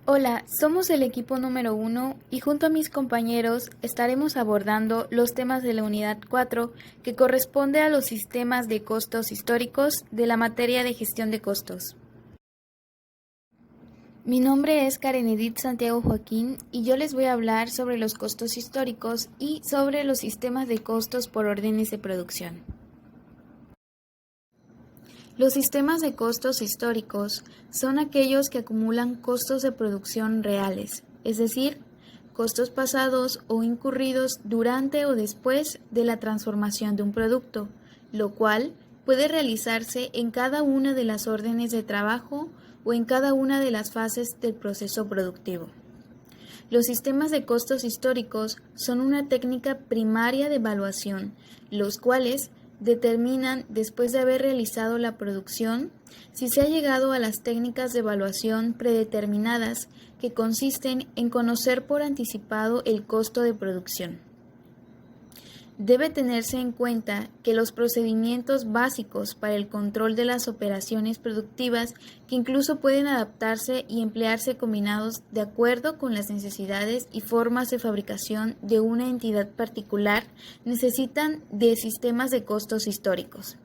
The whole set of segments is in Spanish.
Hola, somos el equipo número 1 y junto a mis compañeros estaremos abordando los temas de la unidad 4 que corresponde a los sistemas de costos históricos de la materia de gestión de costos. Mi nombre es Karen Edith Santiago Joaquín y yo les voy a hablar sobre los costos históricos y sobre los sistemas de costos por órdenes de producción. Los sistemas de costos históricos son aquellos que acumulan costos de producción reales, es decir, costos pasados o incurridos durante o después de la transformación de un producto, lo cual puede realizarse en cada una de las órdenes de trabajo o en cada una de las fases del proceso productivo. Los sistemas de costos históricos son una técnica primaria de evaluación, los cuales determinan, después de haber realizado la producción, si se ha llegado a las técnicas de evaluación predeterminadas que consisten en conocer por anticipado el costo de producción. Debe tenerse en cuenta que los procedimientos básicos para el control de las operaciones productivas, que incluso pueden adaptarse y emplearse combinados de acuerdo con las necesidades y formas de fabricación de una entidad particular, necesitan de sistemas de costos históricos.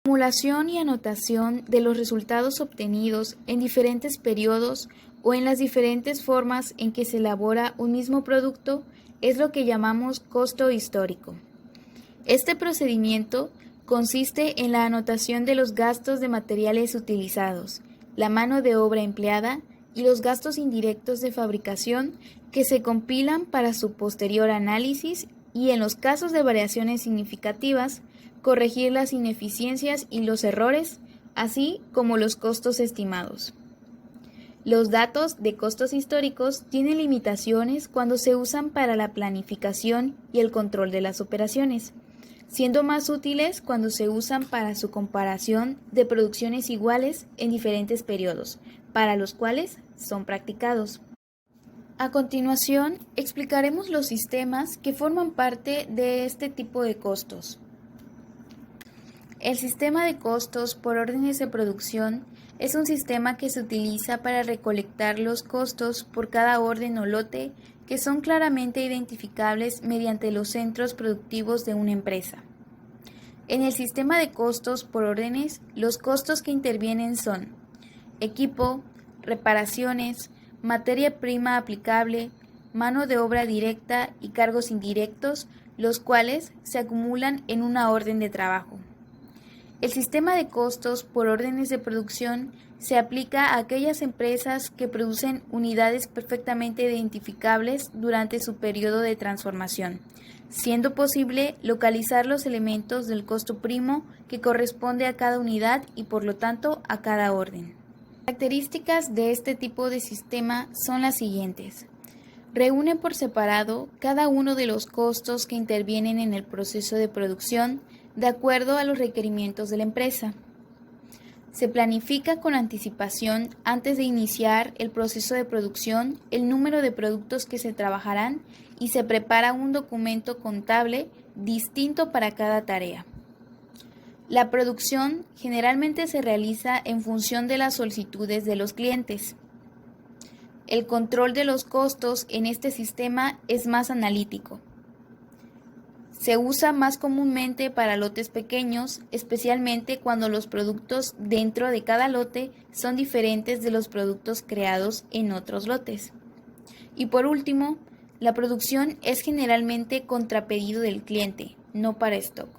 Acumulación y anotación de los resultados obtenidos en diferentes periodos o en las diferentes formas en que se elabora un mismo producto es lo que llamamos costo histórico. Este procedimiento consiste en la anotación de los gastos de materiales utilizados, la mano de obra empleada y los gastos indirectos de fabricación que se compilan para su posterior análisis y, en los casos de variaciones significativas, corregir las ineficiencias y los errores, así como los costos estimados. Los datos de costos históricos tienen limitaciones cuando se usan para la planificación y el control de las operaciones, siendo más útiles cuando se usan para su comparación de producciones iguales en diferentes periodos, para los cuales son practicados. A continuación, explicaremos los sistemas que forman parte de este tipo de costos. El sistema de costos por órdenes de producción es un sistema que se utiliza para recolectar los costos por cada orden o lote que son claramente identificables mediante los centros productivos de una empresa. En el sistema de costos por órdenes, los costos que intervienen son equipo, reparaciones, materia prima aplicable, mano de obra directa y cargos indirectos, los cuales se acumulan en una orden de trabajo. El sistema de costos por órdenes de producción se aplica a aquellas empresas que producen unidades perfectamente identificables durante su periodo de transformación, siendo posible localizar los elementos del costo primo que corresponde a cada unidad y por lo tanto a cada orden. Las características de este tipo de sistema son las siguientes. Reúne por separado cada uno de los costos que intervienen en el proceso de producción de acuerdo a los requerimientos de la empresa. Se planifica con anticipación antes de iniciar el proceso de producción el número de productos que se trabajarán y se prepara un documento contable distinto para cada tarea. La producción generalmente se realiza en función de las solicitudes de los clientes. El control de los costos en este sistema es más analítico. Se usa más comúnmente para lotes pequeños, especialmente cuando los productos dentro de cada lote son diferentes de los productos creados en otros lotes. Y por último, la producción es generalmente contra pedido del cliente, no para stock.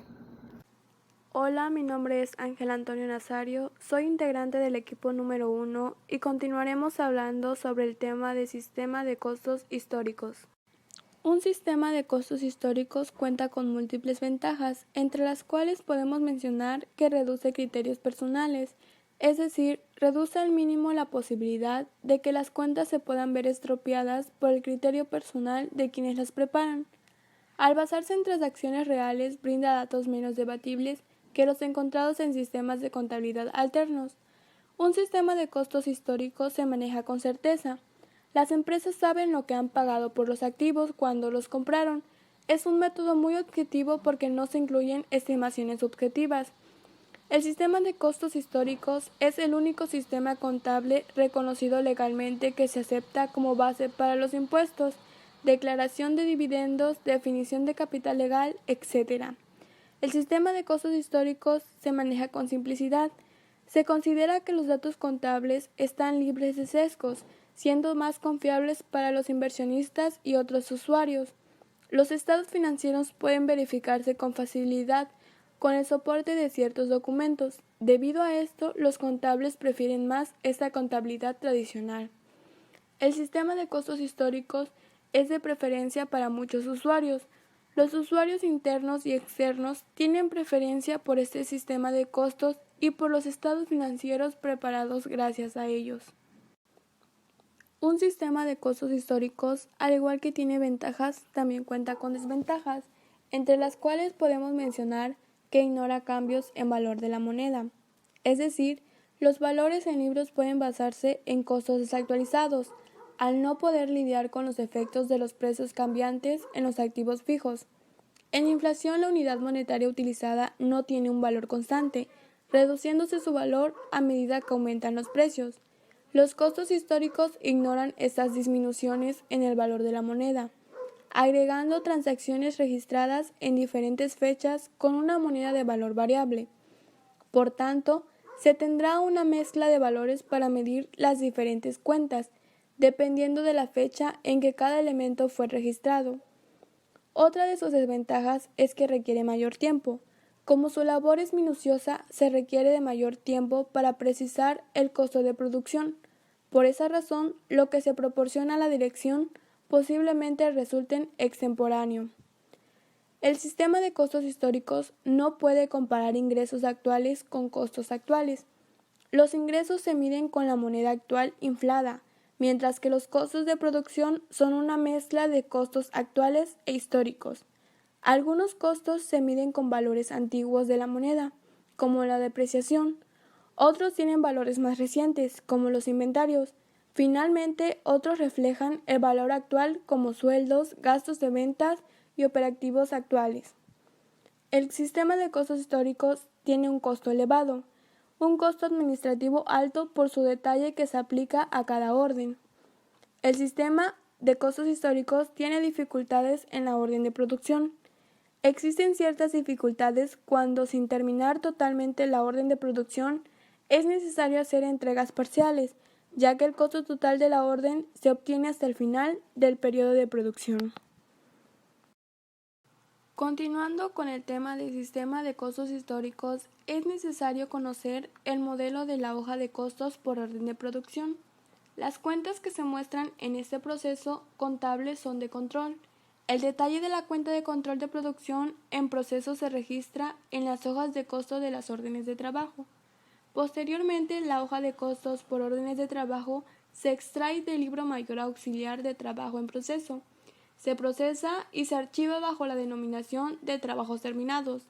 Hola, mi nombre es Ángel Antonio Nazario, soy integrante del equipo número 1 y continuaremos hablando sobre el tema de sistema de costos históricos. Un sistema de costos históricos cuenta con múltiples ventajas, entre las cuales podemos mencionar que reduce criterios personales, es decir, reduce al mínimo la posibilidad de que las cuentas se puedan ver estropeadas por el criterio personal de quienes las preparan. Al basarse en transacciones reales, brinda datos menos debatibles que los encontrados en sistemas de contabilidad alternos. Un sistema de costos históricos se maneja con certeza. Las empresas saben lo que han pagado por los activos cuando los compraron. Es un método muy objetivo porque no se incluyen estimaciones subjetivas. El sistema de costos históricos es el único sistema contable reconocido legalmente que se acepta como base para los impuestos, declaración de dividendos, definición de capital legal, etc. El sistema de costos históricos se maneja con simplicidad. Se considera que los datos contables están libres de sesgos, siendo más confiables para los inversionistas y otros usuarios. Los estados financieros pueden verificarse con facilidad con el soporte de ciertos documentos. Debido a esto, los contables prefieren más esta contabilidad tradicional. El sistema de costos históricos es de preferencia para muchos usuarios. Los usuarios internos y externos tienen preferencia por este sistema de costos y por los estados financieros preparados gracias a ellos. Un sistema de costos históricos, al igual que tiene ventajas, también cuenta con desventajas, entre las cuales podemos mencionar que ignora cambios en valor de la moneda. Es decir, los valores en libros pueden basarse en costos desactualizados, al no poder lidiar con los efectos de los precios cambiantes en los activos fijos. En inflación, la unidad monetaria utilizada no tiene un valor constante, reduciéndose su valor a medida que aumentan los precios. Los costos históricos ignoran estas disminuciones en el valor de la moneda, agregando transacciones registradas en diferentes fechas con una moneda de valor variable. Por tanto, se tendrá una mezcla de valores para medir las diferentes cuentas, dependiendo de la fecha en que cada elemento fue registrado. Otra de sus desventajas es que requiere mayor tiempo. Como su labor es minuciosa, se requiere de mayor tiempo para precisar el costo de producción. Por esa razón, lo que se proporciona a la dirección posiblemente resulten extemporáneo. El sistema de costos históricos no puede comparar ingresos actuales con costos actuales. Los ingresos se miden con la moneda actual inflada, mientras que los costos de producción son una mezcla de costos actuales e históricos. Algunos costos se miden con valores antiguos de la moneda, como la depreciación. Otros tienen valores más recientes, como los inventarios. Finalmente, otros reflejan el valor actual como sueldos, gastos de ventas y operativos actuales. El sistema de costos históricos tiene un costo elevado, un costo administrativo alto por su detalle que se aplica a cada orden. El sistema de costos históricos tiene dificultades en la orden de producción. Existen ciertas dificultades cuando, sin terminar totalmente la orden de producción, es necesario hacer entregas parciales, ya que el costo total de la orden se obtiene hasta el final del periodo de producción. Continuando con el tema del sistema de costos históricos, es necesario conocer el modelo de la hoja de costos por orden de producción. Las cuentas que se muestran en este proceso contable son de control. El detalle de la cuenta de control de producción en proceso se registra en las hojas de costo de las órdenes de trabajo. Posteriormente, la hoja de costos por órdenes de trabajo se extrae del libro mayor auxiliar de trabajo en proceso. Se procesa y se archiva bajo la denominación de trabajos terminados.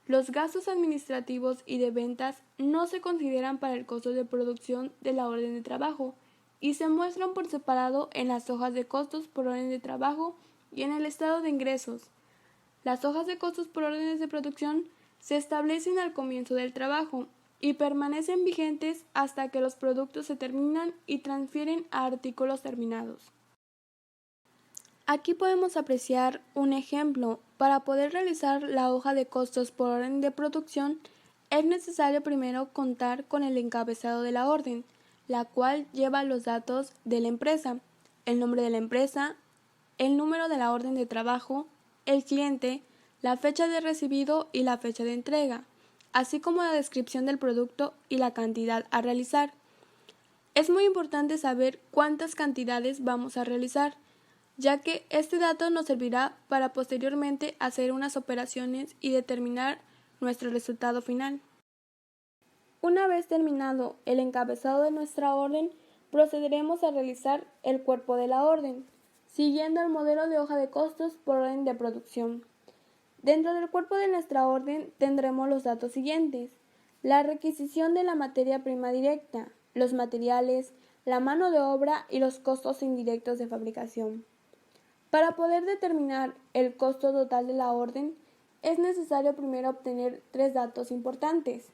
Los gastos administrativos y de ventas no se consideran para el costo de producción de la orden de trabajo y se muestran por separado en las hojas de costos por orden de trabajo y en el estado de ingresos. Las hojas de costos por órdenes de producción se establecen al comienzo del trabajo y permanecen vigentes hasta que los productos se terminan y transfieren a artículos terminados. Aquí podemos apreciar un ejemplo. Para poder realizar la hoja de costos por orden de producción, es necesario primero contar con el encabezado de la orden, la cual lleva los datos de la empresa, el nombre de la empresa, el número de la orden de trabajo, el cliente, la fecha de recibido y la fecha de entrega, así como la descripción del producto y la cantidad a realizar. Es muy importante saber cuántas cantidades vamos a realizar, ya que este dato nos servirá para posteriormente hacer unas operaciones y determinar nuestro resultado final. Una vez terminado el encabezado de nuestra orden, procederemos a realizar el cuerpo de la orden, siguiendo el modelo de hoja de costos por orden de producción. Dentro del cuerpo de nuestra orden tendremos los datos siguientes: la requisición de la materia prima directa, los materiales, la mano de obra y los costos indirectos de fabricación. Para poder determinar el costo total de la orden, es necesario primero obtener tres datos importantes: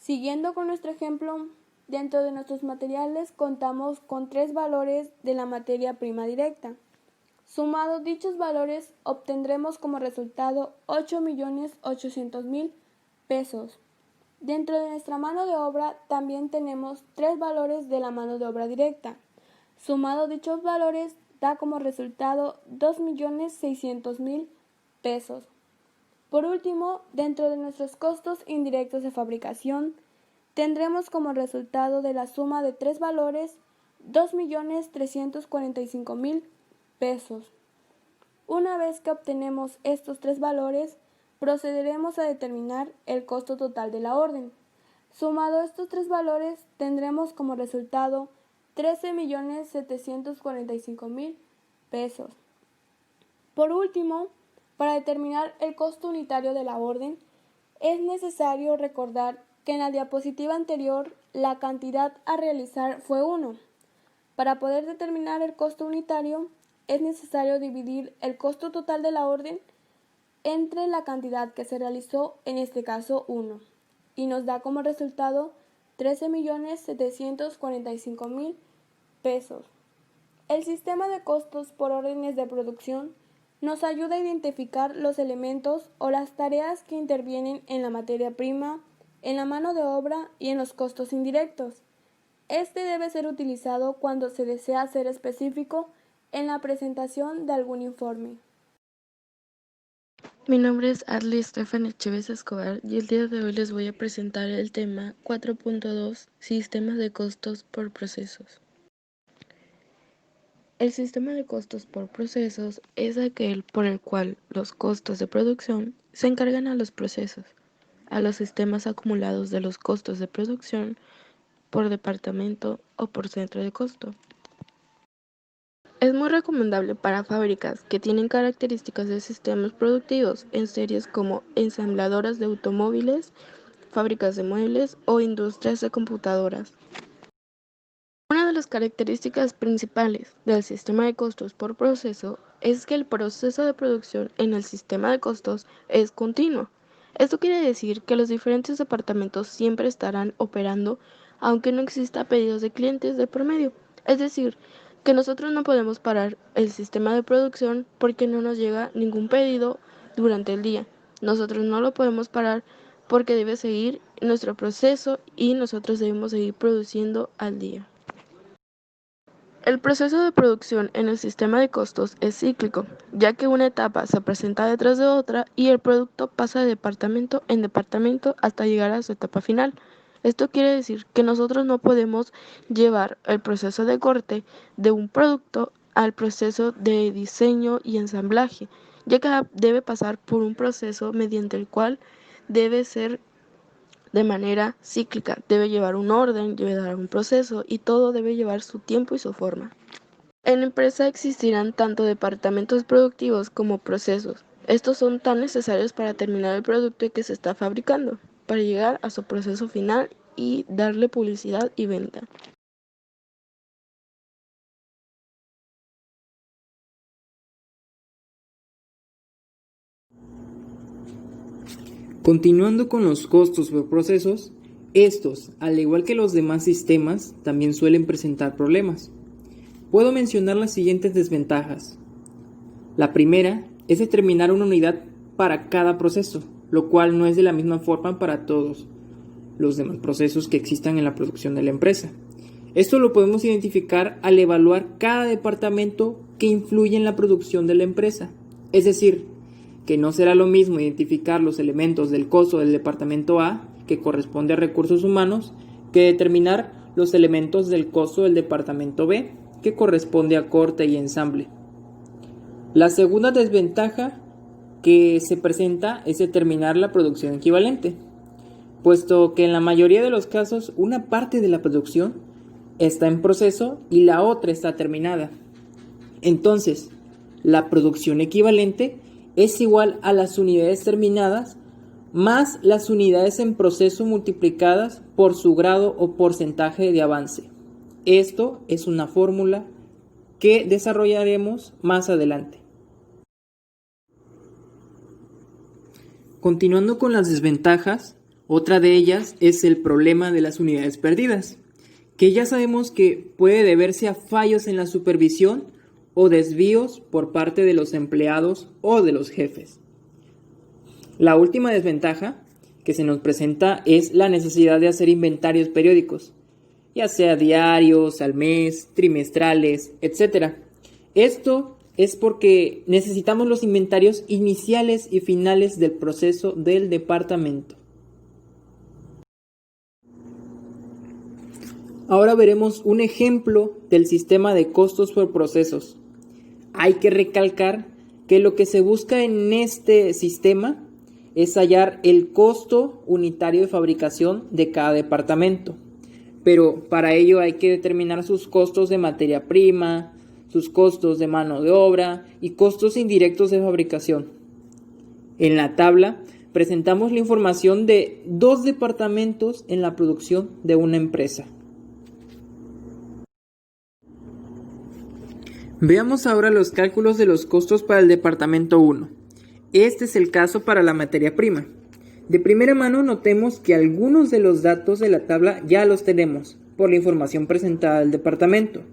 Siguiendo con nuestro ejemplo, dentro de nuestros materiales contamos con 3 valores de la materia prima directa. Sumados dichos valores, obtendremos como resultado 8.800.000 pesos. Dentro de nuestra mano de obra también tenemos 3 valores de la mano de obra directa. Sumados dichos valores da como resultado 2.600.000 pesos. Por último, dentro de nuestros costos indirectos de fabricación, tendremos como resultado de la suma de 3 valores 2.345.000 pesos. Una vez que obtenemos estos 3 valores, procederemos a determinar el costo total de la orden. Sumado estos 3 valores, tendremos como resultado 13.745.000 pesos. Por último, para determinar el costo unitario de la orden, es necesario recordar que en la diapositiva anterior la cantidad a realizar fue 1. Para poder determinar el costo unitario, es necesario dividir el costo total de la orden entre la cantidad que se realizó, en este caso 1, y nos da como resultado 13.745.000 pesos. El sistema de costos por órdenes de producción nos ayuda a identificar los elementos o las tareas que intervienen en la materia prima, en la mano de obra y en los costos indirectos. Este debe ser utilizado cuando se desea ser específico en la presentación de algún informe. Mi nombre es Adly Stephanie Chévez Escobar y el día de hoy les voy a presentar el tema 4.2 Sistemas de costos por procesos. El sistema de costos por procesos es aquel por el cual los costos de producción se encargan a los procesos, a los sistemas acumulados de los costos de producción por departamento o por centro de costo. Es muy recomendable para fábricas que tienen características de sistemas productivos en series como ensambladoras de automóviles, fábricas de muebles o industrias de computadoras. Una de las características principales del sistema de costos por proceso es que el proceso de producción en el sistema de costos es continuo. Esto quiere decir que los diferentes departamentos siempre estarán operando aunque no exista pedidos de clientes de por medio. Es decir, que nosotros no podemos parar el sistema de producción porque no nos llega ningún pedido durante el día. Nosotros no lo podemos parar porque debe seguir nuestro proceso y nosotros debemos seguir produciendo al día. El proceso de producción en el sistema de costos es cíclico, ya que una etapa se presenta detrás de otra y el producto pasa de departamento en departamento hasta llegar a su etapa final. Esto quiere decir que nosotros no podemos llevar el proceso de corte de un producto al proceso de diseño y ensamblaje, ya que debe pasar por un proceso mediante el cual debe ser de manera cíclica, debe llevar un orden, debe dar un proceso y todo debe llevar su tiempo y su forma. En la empresa existirán tanto departamentos productivos como procesos. Estos son tan necesarios para terminar el producto que se está fabricando, para llegar a su proceso final y darle publicidad y venta. Continuando con los costos por procesos, estos, al igual que los demás sistemas, también suelen presentar problemas. Puedo mencionar las siguientes desventajas. La primera es determinar una unidad para cada proceso, lo cual no es de la misma forma para todos los demás procesos que existan en la producción de la empresa. Esto lo podemos identificar al evaluar cada departamento que influye en la producción de la empresa. Es decir, que no será lo mismo identificar los elementos del costo del departamento A, que corresponde a recursos humanos, que determinar los elementos del costo del departamento B, que corresponde a corte y ensamble. La segunda desventaja que se presenta es determinar la producción equivalente, puesto que en la mayoría de los casos una parte de la producción está en proceso y la otra está terminada. Entonces, la producción equivalente es igual a las unidades terminadas más las unidades en proceso multiplicadas por su grado o porcentaje de avance. Esto es una fórmula que desarrollaremos más adelante. Continuando con las desventajas, Otra de ellas es el problema de las unidades perdidas, que ya sabemos que puede deberse a fallos en la supervisión o desvíos por parte de los empleados o de los jefes. La última desventaja que se nos presenta es la necesidad de hacer inventarios periódicos, ya sea diarios, al mes, trimestrales, etc. Esto es porque necesitamos los inventarios iniciales y finales del proceso del departamento. Ahora veremos un ejemplo del sistema de costos por procesos. Hay que recalcar que lo que se busca en este sistema es hallar el costo unitario de fabricación de cada departamento. Pero para ello hay que determinar sus costos de materia prima, sus costos de mano de obra y costos indirectos de fabricación. En la tabla presentamos la información de 2 departamentos en la producción de una empresa. Veamos ahora los cálculos de los costos para el departamento 1. Este es el caso para la materia prima. De primera mano notemos que algunos de los datos de la tabla ya los tenemos por la información presentada del departamento.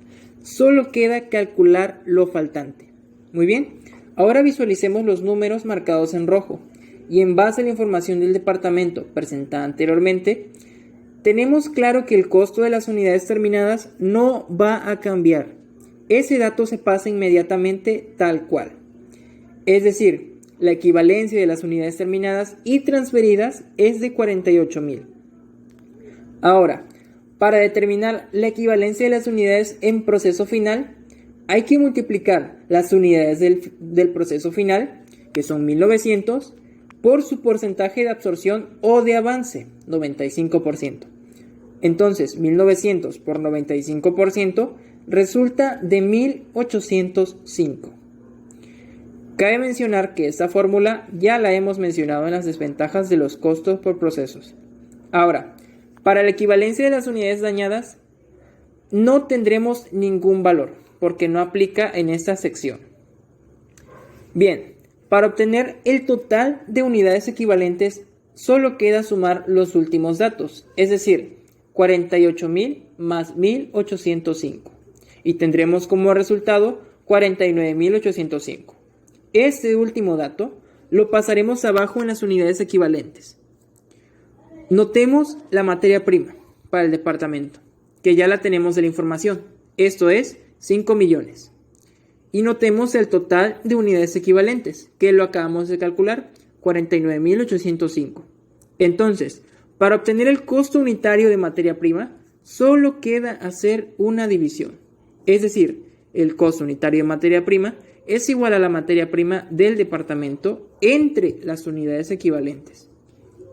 Solo queda calcular lo faltante. Muy bien, ahora visualicemos los números marcados en rojo y en base a la información del departamento presentada anteriormente, tenemos claro que el costo de las unidades terminadas no va a cambiar. Ese dato se pasa inmediatamente tal cual. Es decir, la equivalencia de las unidades terminadas y transferidas es de 48,000. Ahora, para determinar la equivalencia de las unidades en proceso final, hay que multiplicar las unidades del proceso final, que son 1900, por su porcentaje de absorción o de avance, 95%. Entonces, 1900 por 95% resulta de 1805. Cabe mencionar que esta fórmula ya la hemos mencionado en las desventajas de los costos por procesos. Ahora, para la equivalencia de las unidades dañadas, no tendremos ningún valor, porque no aplica en esta sección. Bien, para obtener el total de unidades equivalentes, solo queda sumar los últimos datos, es decir, 48,000 más 1805, y tendremos como resultado 49,805. Este último dato lo pasaremos abajo en las unidades equivalentes. Notemos la materia prima para el departamento, que ya la tenemos de la información, esto es 5 millones. Y notemos el total de unidades equivalentes, que lo acabamos de calcular, 49,805. Entonces, para obtener el costo unitario de materia prima, solo queda hacer una división. Es decir, el costo unitario de materia prima es igual a la materia prima del departamento entre las unidades equivalentes.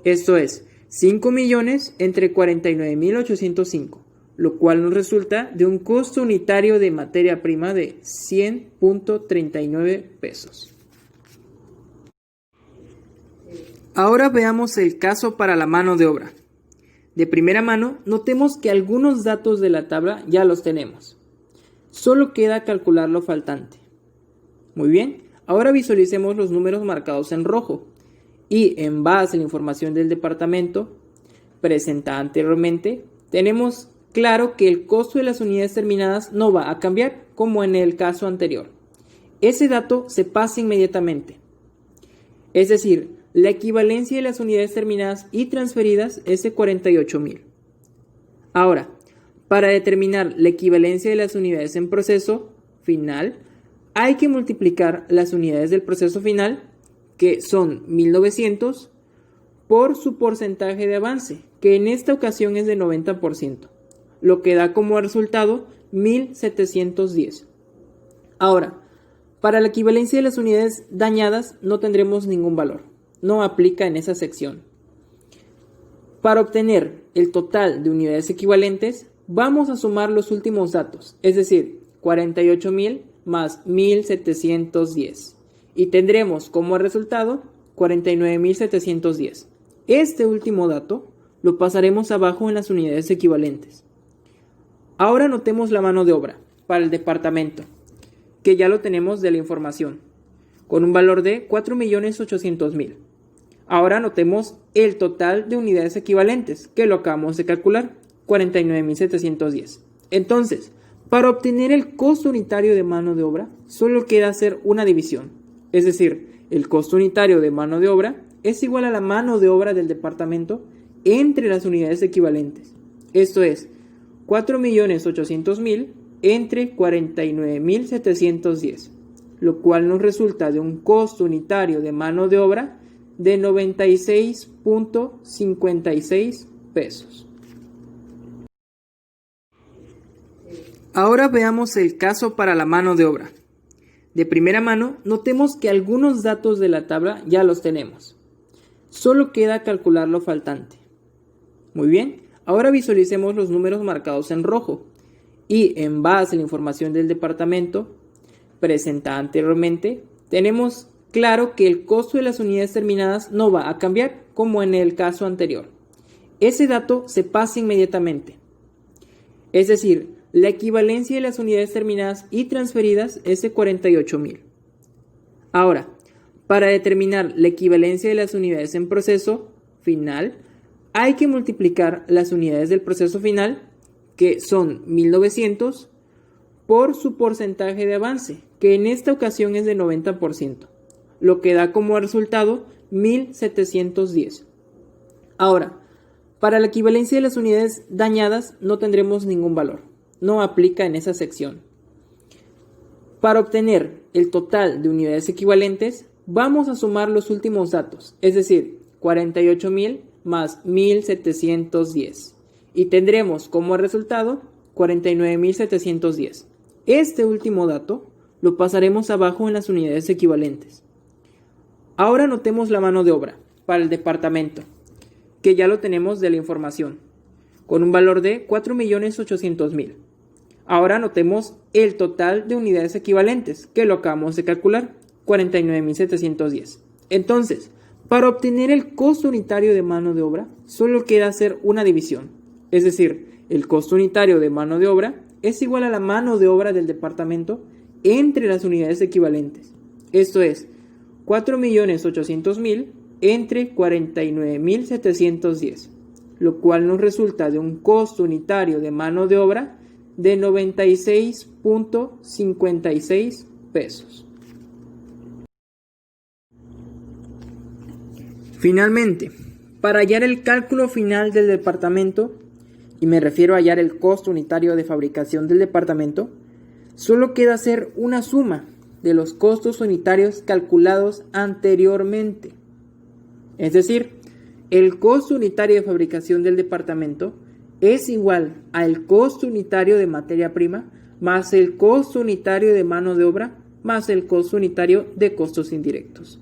Esto es 5 millones entre 49,805, lo cual nos resulta de un costo unitario de materia prima de 100.39 pesos. Ahora veamos el caso para la mano de obra. De primera mano, notemos que algunos datos de la tabla ya los tenemos. Solo queda calcular lo faltante. Muy bien, ahora visualicemos los números marcados en rojo y en base a la información del departamento presentada anteriormente, tenemos claro que el costo de las unidades terminadas no va a cambiar como en el caso anterior. Ese dato se pasa inmediatamente. Es decir, la equivalencia de las unidades terminadas y transferidas es de 48,000. Ahora, para determinar la equivalencia de las unidades en proceso final, hay que multiplicar las unidades del proceso final, que son 1900, por su porcentaje de avance, que en esta ocasión es de 90%, lo que da como resultado 1710. Ahora, para la equivalencia de las unidades dañadas no tendremos ningún valor, no aplica en esa sección. Para obtener el total de unidades equivalentes, vamos a sumar los últimos datos, es decir, 48,000 más 1710, y tendremos como resultado 49,710. Este último dato lo pasaremos abajo en las unidades equivalentes. Ahora notemos la mano de obra para el departamento, que ya lo tenemos de la información, con un valor de 4,800,000. Ahora notemos el total de unidades equivalentes, que lo acabamos de calcular, 49.710. Entonces, para obtener el costo unitario de mano de obra, solo queda hacer una división. Es decir, el costo unitario de mano de obra es igual a la mano de obra del departamento entre las unidades equivalentes. Esto es, 4.800.000 entre 49.710, lo cual nos resulta de un costo unitario de mano de obra de 96.56 pesos. Ahora veamos el caso para la mano de obra. De primera mano, notemos que algunos datos de la tabla ya los tenemos. Solo queda calcular lo faltante. Muy bien, ahora visualicemos los números marcados en rojo y en base a la información del departamento presentada anteriormente, tenemos claro que el costo de las unidades terminadas no va a cambiar como en el caso anterior. Ese dato se pasa inmediatamente. Es decir, la equivalencia de las unidades terminadas y transferidas es de 48.000. Ahora, para determinar la equivalencia de las unidades en proceso final, hay que multiplicar las unidades del proceso final, que son 1.900, por su porcentaje de avance, que en esta ocasión es de 90%, lo que da como resultado 1.710. Ahora, para la equivalencia de las unidades dañadas no tendremos ningún valor, no aplica en esa sección. Para obtener el total de unidades equivalentes, vamos a sumar los últimos datos, es decir, 48.000 más 1.710, y tendremos como resultado 49.710. Este último dato lo pasaremos abajo en las unidades equivalentes. Ahora notemos la mano de obra para el departamento, que ya lo tenemos de la información, con un valor de 4.800.000. Ahora notemos el total de unidades equivalentes, que lo acabamos de calcular, 49.710. Entonces, para obtener el costo unitario de mano de obra, solo queda hacer una división. Es decir, el costo unitario de mano de obra es igual a la mano de obra del departamento entre las unidades equivalentes. Esto es, 4.800.000 entre 49.710, lo cual nos resulta de un costo unitario de mano de obra de 96.56 pesos. Finalmente, para hallar el cálculo final del departamento, y me refiero a hallar el costo unitario de fabricación del departamento, solo queda hacer una suma de los costos unitarios calculados anteriormente. Es decir, el costo unitario de fabricación del departamento es igual al costo unitario de materia prima más el costo unitario de mano de obra más el costo unitario de costos indirectos.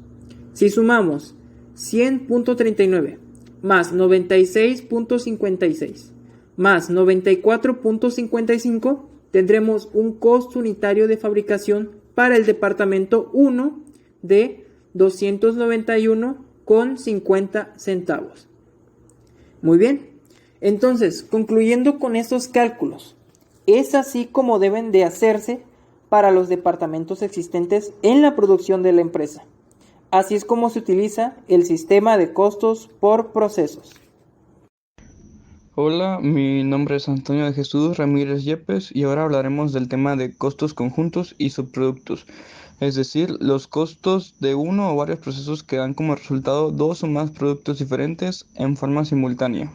Si sumamos 100.39 más 96.56 más 94.55, tendremos un costo unitario de fabricación para el departamento 1 de 291,50 centavos. Muy bien, entonces, concluyendo con estos cálculos, es así como deben de hacerse para los departamentos existentes en la producción de la empresa. Así es como se utiliza el sistema de costos por procesos. Hola, mi nombre es Antonio de Jesús Ramírez Yepes y ahora hablaremos del tema de costos conjuntos y subproductos, es decir, los costos de uno o varios procesos que dan como resultado dos o más productos diferentes en forma simultánea.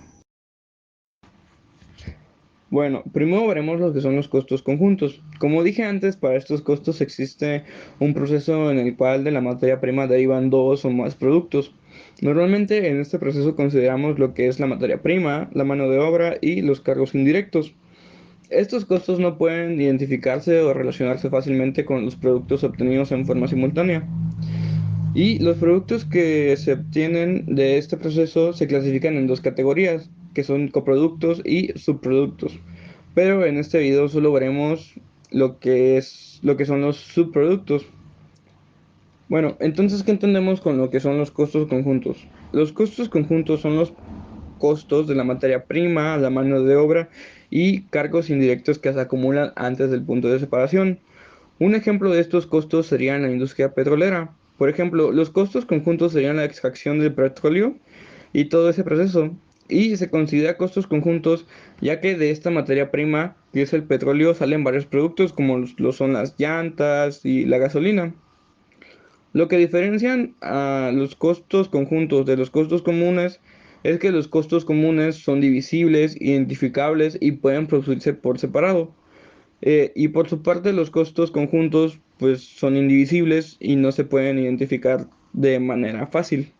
Bueno, primero veremos lo que son los costos conjuntos. Como dije antes, para estos costos existe un proceso en el cual de la materia prima derivan dos o más productos. Normalmente en este proceso consideramos lo que es la materia prima, la mano de obra y los cargos indirectos. Estos costos no pueden identificarse o relacionarse fácilmente con los productos obtenidos en forma simultánea. Y los productos que se obtienen de este proceso se clasifican en dos categorías, que son coproductos y subproductos. Pero en este video solo veremos lo que son los subproductos. Bueno, entonces, ¿qué entendemos con lo que son los costos conjuntos? Los costos conjuntos son los costos de la materia prima, la mano de obra y cargos indirectos que se acumulan antes del punto de separación. Un ejemplo de estos costos sería en la industria petrolera. Por ejemplo, los costos conjuntos serían la extracción del petróleo y todo ese proceso. Y se considera costos conjuntos ya que de esta materia prima, que es el petróleo, salen varios productos como lo son las llantas y la gasolina. Lo que diferencian a los costos conjuntos de los costos comunes es que los costos comunes son divisibles, identificables y pueden producirse por separado. Y por su parte los costos conjuntos pues son indivisibles y no se pueden identificar de manera fácil.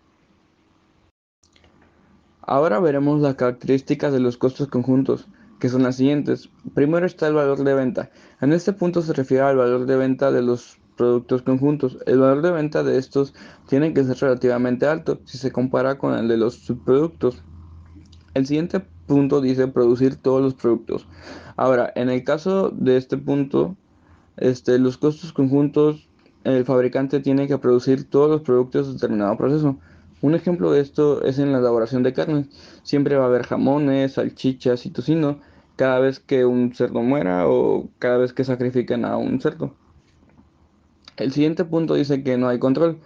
Ahora veremos las características de los costos conjuntos, que son las siguientes. Primero está el valor de venta. En este punto se refiere al valor de venta de los productos conjuntos. El valor de venta de estos tiene que ser relativamente alto si se compara con el de los subproductos. El siguiente punto dice producir todos los productos. Ahora, en el caso de este punto, los costos conjuntos, el fabricante tiene que producir todos los productos de determinado proceso. Un ejemplo de esto es en la elaboración de carnes. Siempre va a haber jamones, salchichas y tocino cada vez que un cerdo muera o cada vez que sacrifiquen a un cerdo. El siguiente punto dice que no hay control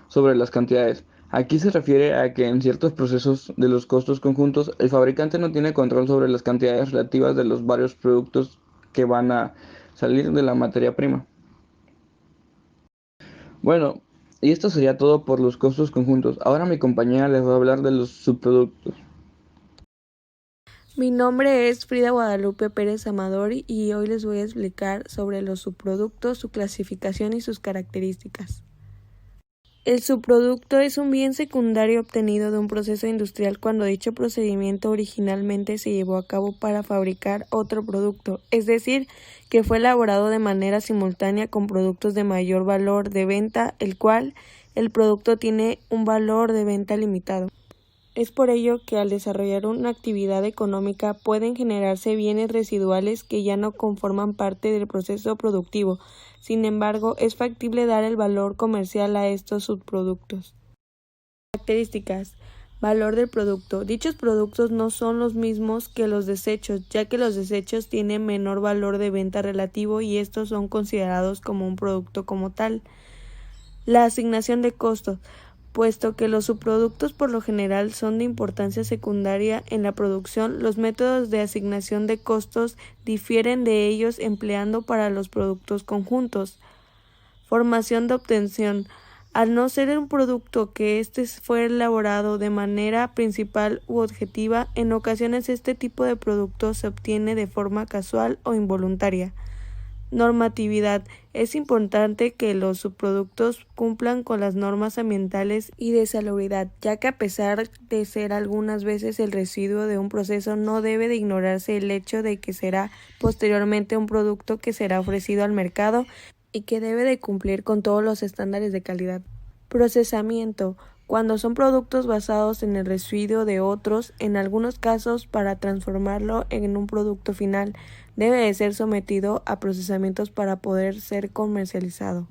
sobre las cantidades. Aquí se refiere a que en ciertos procesos de los costos conjuntos, el fabricante no tiene control sobre las cantidades relativas de los varios productos que van a salir de la materia prima. Bueno, y esto sería todo por los costos conjuntos. Ahora mi compañera les va a hablar de los subproductos. Mi nombre es Frida Guadalupe Pérez Amador y hoy les voy a explicar sobre los subproductos, su clasificación y sus características. El subproducto es un bien secundario obtenido de un proceso industrial cuando dicho procedimiento originalmente se llevó a cabo para fabricar otro producto, es decir, que fue elaborado de manera simultánea con productos de mayor valor de venta, el cual el producto tiene un valor de venta limitado. Es por ello que al desarrollar una actividad económica pueden generarse bienes residuales que ya no conforman parte del proceso productivo. Sin embargo, es factible dar el valor comercial a estos subproductos. Características. Valor del producto. Dichos productos no son los mismos que los desechos, ya que los desechos tienen menor valor de venta relativo y estos son considerados como un producto como tal. La asignación de costos. Puesto que los subproductos por lo general son de importancia secundaria en la producción, los métodos de asignación de costos difieren de ellos empleando para los productos conjuntos. Formación de obtención. Al no ser un producto que fue elaborado de manera principal u objetiva, en ocasiones este tipo de producto se obtiene de forma casual o involuntaria. Normatividad. Es importante que los subproductos cumplan con las normas ambientales y de salubridad, ya que a pesar de ser algunas veces el residuo de un proceso, no debe de ignorarse el hecho de que será posteriormente un producto que será ofrecido al mercado y que debe de cumplir con todos los estándares de calidad. Procesamiento. Cuando son productos basados en el residuo de otros, en algunos casos para transformarlo en un producto final, debe de ser sometido a procesamientos para poder ser comercializado.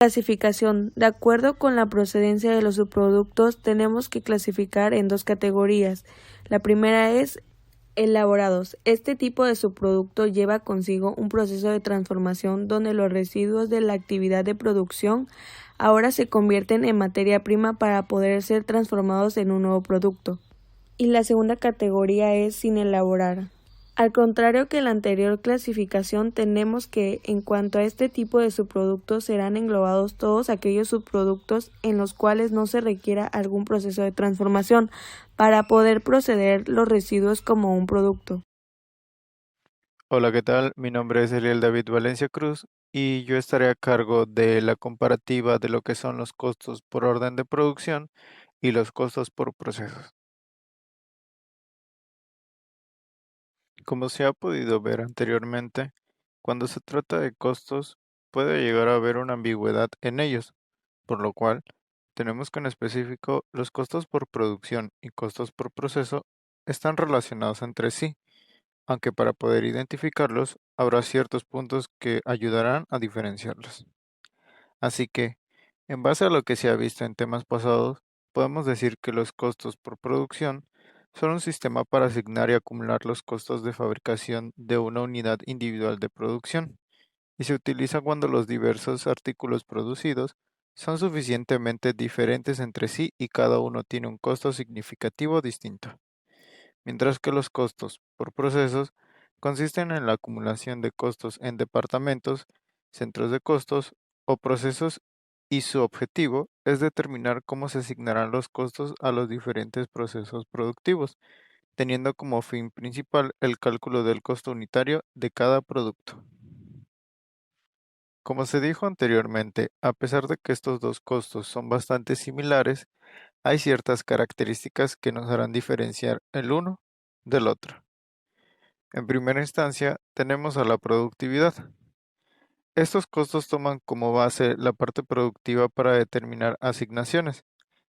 Clasificación. De acuerdo con la procedencia de los subproductos, tenemos que clasificar en dos categorías. La primera es elaborados. Este tipo de subproducto lleva consigo un proceso de transformación donde los residuos de la actividad de producción ahora se convierten en materia prima para poder ser transformados en un nuevo producto. Y la segunda categoría es sin elaborar. Al contrario que la anterior clasificación, tenemos que, en cuanto a este tipo de subproductos, serán englobados todos aquellos subproductos en los cuales no se requiera algún proceso de transformación para poder proceder los residuos como un producto. Hola, ¿qué tal? Mi nombre es Eliel David Valencia Cruz y yo estaré a cargo de la comparativa de lo que son los costos por orden de producción y los costos por procesos. Como se ha podido ver anteriormente, cuando se trata de costos, puede llegar a haber una ambigüedad en ellos, por lo cual tenemos que en específico los costos por producción y costos por proceso están relacionados entre sí, aunque para poder identificarlos habrá ciertos puntos que ayudarán a diferenciarlos. Así que, en base a lo que se ha visto en temas pasados, podemos decir que los costos por producción son un sistema para asignar y acumular los costos de fabricación de una unidad individual de producción, y se utiliza cuando los diversos artículos producidos son suficientemente diferentes entre sí y cada uno tiene un costo significativo distinto, mientras que los costos por procesos consisten en la acumulación de costos en departamentos, centros de costos o procesos y su objetivo es determinar cómo se asignarán los costos a los diferentes procesos productivos, teniendo como fin principal el cálculo del costo unitario de cada producto. Como se dijo anteriormente, a pesar de que estos dos costos son bastante similares, hay ciertas características que nos harán diferenciar el uno del otro. En primera instancia, tenemos a la productividad. Estos costos toman como base la parte productiva para determinar asignaciones.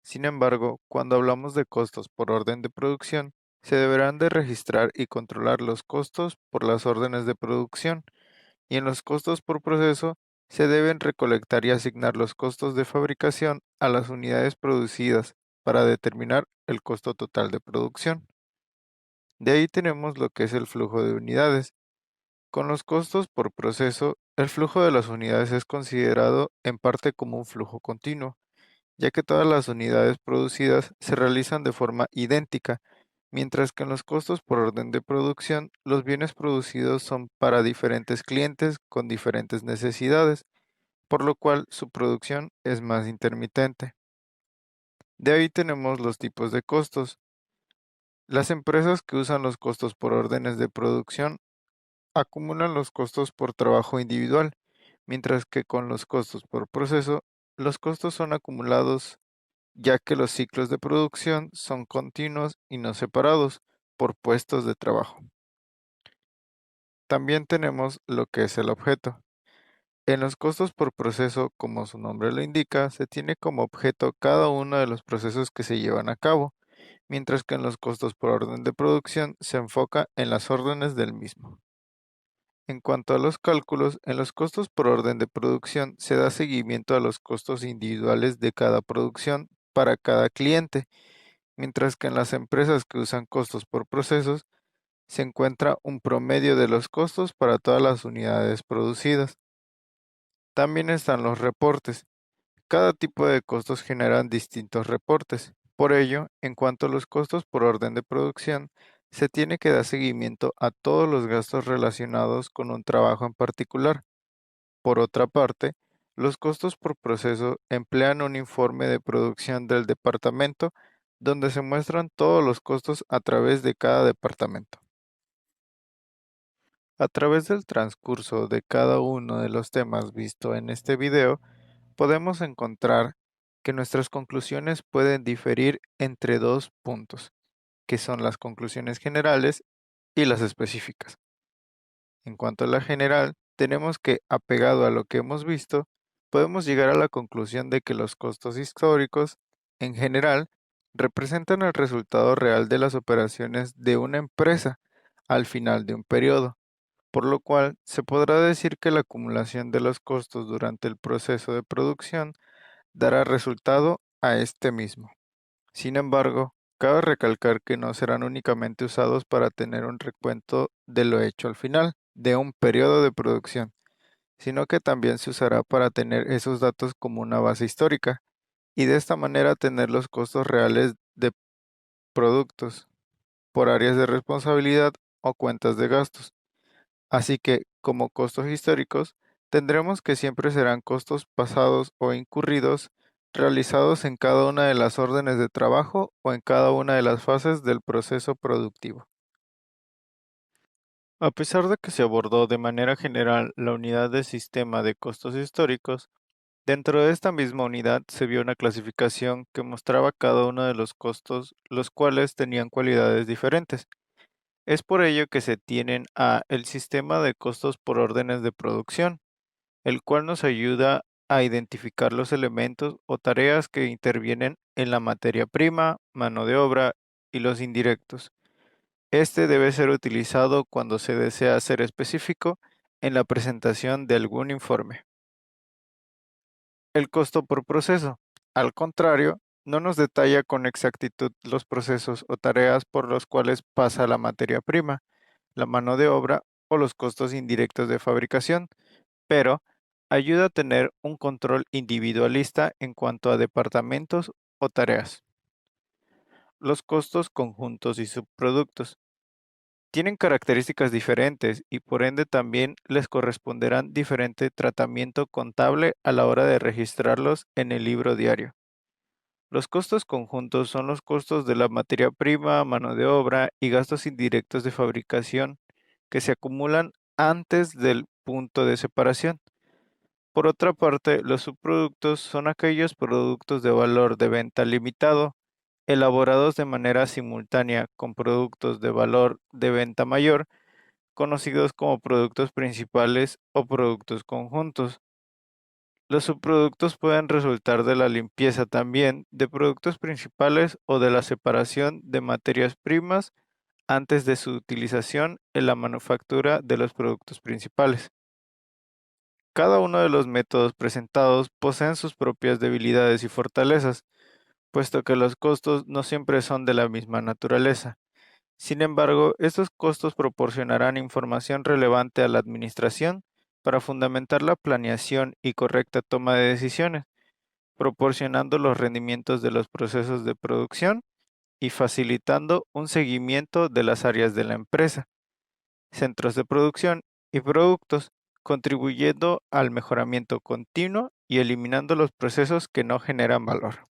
Sin embargo, cuando hablamos de costos por orden de producción, se deberán de registrar y controlar los costos por las órdenes de producción, y en los costos por proceso se deben recolectar y asignar los costos de fabricación a las unidades producidas para determinar el costo total de producción. De ahí tenemos lo que es el flujo de unidades. Con los costos por proceso, el flujo de las unidades es considerado en parte como un flujo continuo, ya que todas las unidades producidas se realizan de forma idéntica, mientras que en los costos por orden de producción, los bienes producidos son para diferentes clientes con diferentes necesidades, por lo cual su producción es más intermitente. De ahí tenemos los tipos de costos. Las empresas que usan los costos por órdenes de producción acumulan los costos por trabajo individual, mientras que con los costos por proceso, los costos son acumulados ya que los ciclos de producción son continuos y no separados por puestos de trabajo. También tenemos lo que es el objeto. En los costos por proceso, como su nombre lo indica, se tiene como objeto cada uno de los procesos que se llevan a cabo, mientras que en los costos por orden de producción se enfoca en las órdenes del mismo. En cuanto a los cálculos, en los costos por orden de producción se da seguimiento a los costos individuales de cada producción para cada cliente, mientras que en las empresas que usan costos por procesos se encuentra un promedio de los costos para todas las unidades producidas. También están los reportes. Cada tipo de costos generan distintos reportes. Por ello, en cuanto a los costos por orden de producción, se tiene que dar seguimiento a todos los gastos relacionados con un trabajo en particular. Por otra parte, los costos por proceso emplean un informe de producción del departamento donde se muestran todos los costos a través de cada departamento. A través del transcurso de cada uno de los temas visto en este video, podemos encontrar que nuestras conclusiones pueden diferir entre dos puntos, que son las conclusiones generales y las específicas. En cuanto a la general, tenemos que, apegado a lo que hemos visto, podemos llegar a la conclusión de que los costos históricos, en general, representan el resultado real de las operaciones de una empresa al final de un periodo, por lo cual se podrá decir que la acumulación de los costos durante el proceso de producción dará resultado a este mismo. Sin embargo, cabe recalcar que no serán únicamente usados para tener un recuento de lo hecho al final de un periodo de producción, sino que también se usará para tener esos datos como una base histórica y de esta manera tener los costos reales de productos por áreas de responsabilidad o cuentas de gastos. Así que, como costos históricos, tendremos que siempre serán costos pasados o incurridos realizados en cada una de las órdenes de trabajo o en cada una de las fases del proceso productivo. A pesar de que se abordó de manera general la unidad de sistema de costos históricos, dentro de esta misma unidad se vio una clasificación que mostraba cada uno de los costos, los cuales tenían cualidades diferentes. Es por ello que se tienen a el sistema de costos por órdenes de producción, el cual nos ayuda a identificar los elementos o tareas que intervienen en la materia prima, mano de obra y los indirectos. Este debe ser utilizado cuando se desea ser específico en la presentación de algún informe. El costo por proceso, al contrario, no nos detalla con exactitud los procesos o tareas por los cuales pasa la materia prima, la mano de obra o los costos indirectos de fabricación, pero ayuda a tener un control individualista en cuanto a departamentos o tareas. Los costos conjuntos y subproductos tienen características diferentes y por ende también les corresponderán diferente tratamiento contable a la hora de registrarlos en el libro diario. Los costos conjuntos son los costos de la materia prima, mano de obra y gastos indirectos de fabricación que se acumulan antes del punto de separación. Por otra parte, los subproductos son aquellos productos de valor de venta limitado, elaborados de manera simultánea con productos de valor de venta mayor, conocidos como productos principales o productos conjuntos. Los subproductos pueden resultar de la limpieza también de productos principales o de la separación de materias primas antes de su utilización en la manufactura de los productos principales. Cada uno de los métodos presentados poseen sus propias debilidades y fortalezas, puesto que los costos no siempre son de la misma naturaleza. Sin embargo, estos costos proporcionarán información relevante a la administración para fundamentar la planeación y correcta toma de decisiones, proporcionando los rendimientos de los procesos de producción y facilitando un seguimiento de las áreas de la empresa, centros de producción y productos, contribuyendo al mejoramiento continuo y eliminando los procesos que no generan valor.